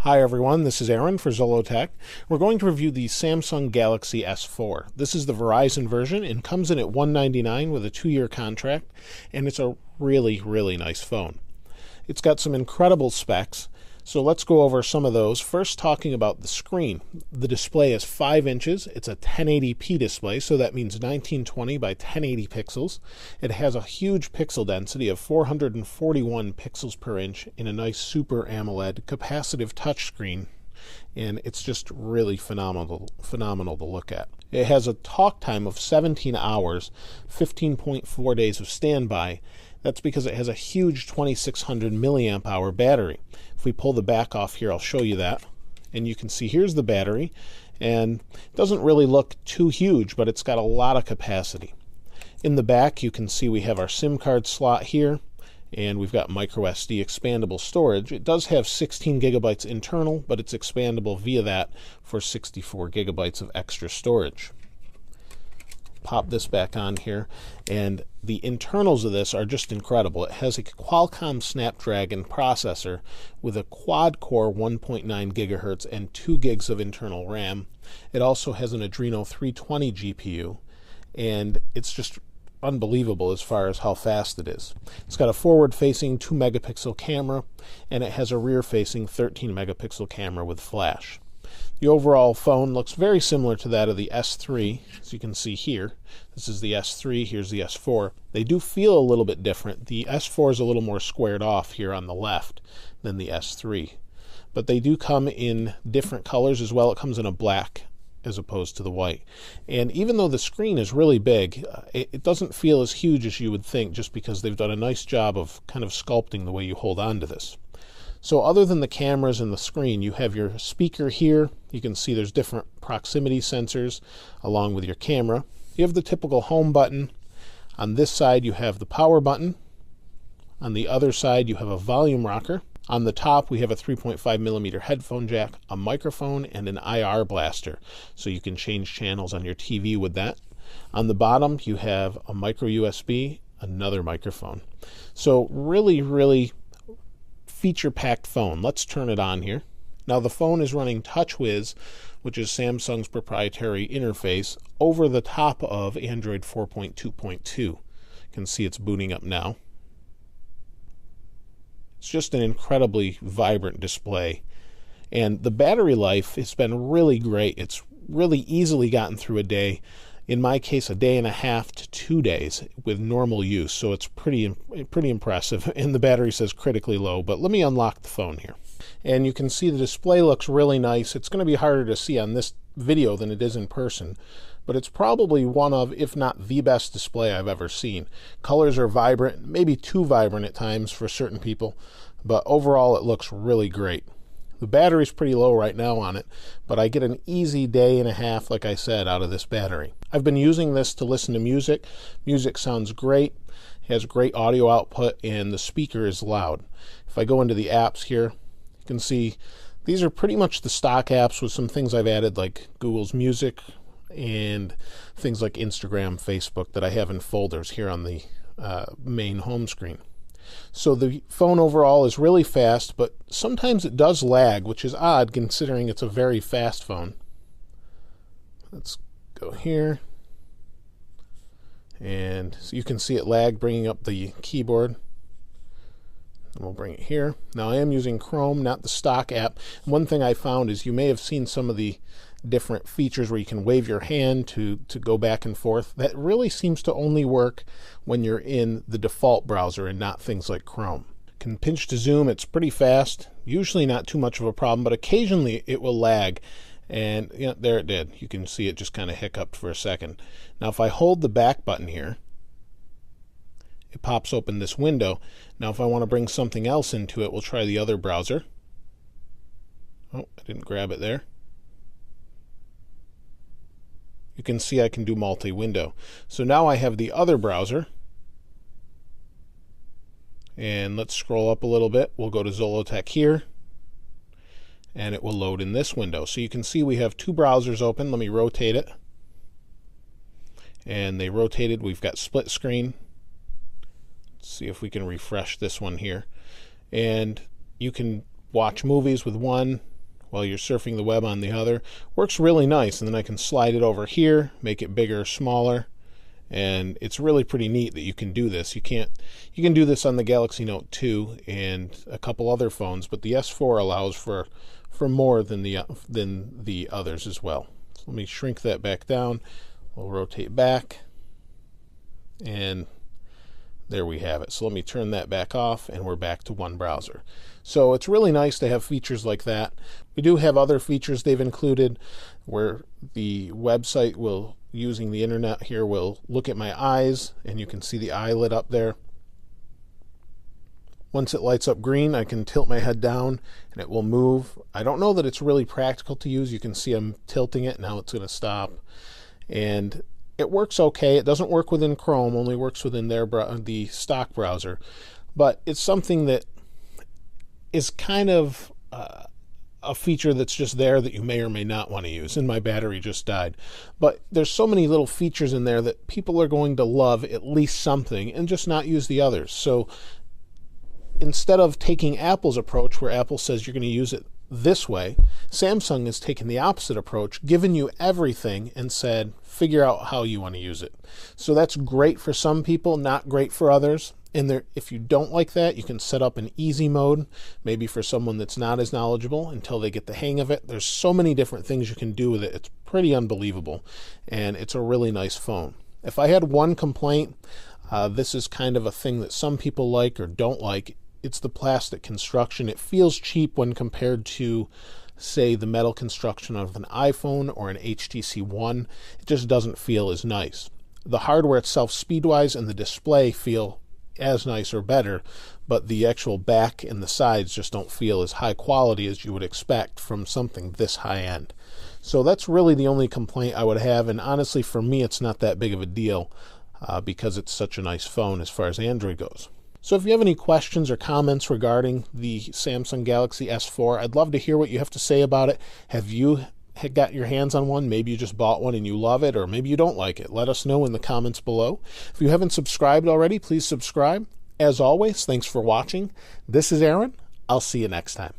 Hi everyone, this is Aaron for Zollotech. We're going to review the Samsung Galaxy S4. This is the Verizon version and comes in at $199 with a 2-year contract, and it's a really nice phone. It's got some incredible specs, so let's go over some of those. First, talking about the screen. The display is 5 inches. It's a 1080p display, so that means 1920 by 1080 pixels. It has a huge pixel density of 441 pixels per inch in a nice Super AMOLED capacitive touchscreen, and it's just really phenomenal to look at. It has a talk time of 17 hours, 15.4 days of standby. That's because it has a huge 2600 milliamp hour battery. If we pull the back off here, I'll show you that. And you can see here's the battery, and it doesn't really look too huge, but it's got a lot of capacity. In the back, you can see we have our SIM card slot here, and we've got micro SD expandable storage. It does have 16 gigabytes internal, but it's expandable via that for 64 gigabytes of extra storage. Pop this back on here, and the internals of this are just incredible. It has a Qualcomm Snapdragon processor with a quad-core 1.9 gigahertz and 2 gigs of internal RAM. It also has an Adreno 320 GPU, and it's just unbelievable as far as how fast it is. It's got a forward-facing 2 megapixel camera, and it has a rear-facing 13 megapixel camera with flash. The overall phone looks very similar to that of the S3, as you can see here. This is the S3, here's the S4. They do feel a little bit different. The S4 is a little more squared off here on the left than the S3. But they do come in different colors as well. It comes in a black as opposed to the white. And even though the screen is really big, it doesn't feel as huge as you would think, just because they've done a nice job of kind of sculpting the way you hold on to this. So other than the cameras and the screen, you have your speaker here. You can see there's different proximity sensors along with your camera. You have the typical home button. On this side, you have the power button. On the other side, you have a volume rocker. On the top, we have a 3.5 millimeter headphone jack, a microphone, and an IR blaster, so you can change channels on your TV with that. On the bottom, you have a micro USB, another microphone. So really feature-packed phone. Let's turn it on here. Now the phone is running TouchWiz, which is Samsung's proprietary interface, over the top of Android 4.2.2. You can see it's booting up now. It's just an incredibly vibrant display. And the battery life has been really great. It's really easily gotten through a day. In my case, a day and a half to 2 days with normal use, so it's pretty impressive. And the battery says critically low, but let me unlock the phone here. And you can see the display looks really nice. It's going to be harder to see on this video than it is in person, but it's probably one of, if not the best display I've ever seen. Colors are vibrant, maybe too vibrant at times for certain people, but overall it looks really great. The battery's pretty low right now on it, but I get an easy day and a half, like I said, out of this battery. I've been using this to listen to music. Music sounds great, has great audio output, and the speaker is loud. If I go into the apps here, you can see these are pretty much the stock apps with some things I've added, like Google's Music and things like Instagram, Facebook that I have in folders here on the main home screen. So the phone overall is really fast, but sometimes it does lag, which is odd considering it's a very fast phone. Let's go here. And so you can see it lag bringing up the keyboard. And we'll bring it here. Now I am using Chrome, not the stock app. One thing I found is you may have seen some of the different features where you can wave your hand to go back and forth. That really seems to only work when you're in the default browser and not things like Chrome. Can pinch to zoom, it's pretty fast, usually not too much of a problem, but occasionally it will lag. And you know, there it did. You can see it just kind of hiccuped for a second. Now if I hold the back button here, it pops open this window. Now if I want to bring something else into it, we'll try the other browser. Oh, I didn't grab it there. You can see I can do multi-window. So now I have the other browser. And let's scroll up a little bit. We'll go to Zollotech here. And it will load in this window. So you can see we have 2 browsers open. Let me rotate it. And they rotated. We've got split screen. Let's see if we can refresh this one here. And you can watch movies with one, while you're surfing the web on the other. Works really nice, and then I can slide it over here, make it bigger or smaller, and it's really pretty neat that you can do this. You can do this on the Galaxy Note 2 and a couple other phones, but the S4 allows for more than the others as well. So let me shrink that back down. We'll rotate back, and there we have it. So let me turn that back off, and we're back to one browser. So it's really nice to have features like that. We do have other features they've included where the website will, using the internet here, will look at my eyes, and you can see the eye lit up there. Once it lights up green, I can tilt my head down and it will move. I don't know that it's really practical to use. You can see I'm tilting it, now it's going to stop. And it works okay. It doesn't work within Chrome, only works within the stock browser. But it's something that is kind of a feature that's just there that you may or may not want to use. And my battery just died. But there's so many little features in there that people are going to love at least something and just not use the others. So instead of taking Apple's approach, where Apple says you're going to use it this way, Samsung has taken the opposite approach, given you everything, and said, figure out how you want to use it. So that's great for some people, not great for others. And if you don't like that, you can set up an easy mode, maybe for someone that's not as knowledgeable, until they get the hang of it. There's so many different things you can do with it. It's pretty unbelievable, and it's a really nice phone. If I had one complaint, this is kind of a thing that some people like or don't like. It's the plastic construction. It feels cheap when compared to, say, the metal construction of an iPhone or an HTC One. It just doesn't feel as nice. The hardware itself, speed-wise, and the display feel as nice or better, but the actual back and the sides just don't feel as high quality as you would expect from something this high-end. So that's really the only complaint I would have, and honestly, for me, it's not that big of a deal because it's such a nice phone as far as Android goes. So if you have any questions or comments regarding the Samsung Galaxy S4, I'd love to hear what you have to say about it. Have you got your hands on one? Maybe you just bought one and you love it, or maybe you don't like it. Let us know in the comments below. If you haven't subscribed already, please subscribe. As always, thanks for watching. This is Aaron. I'll see you next time.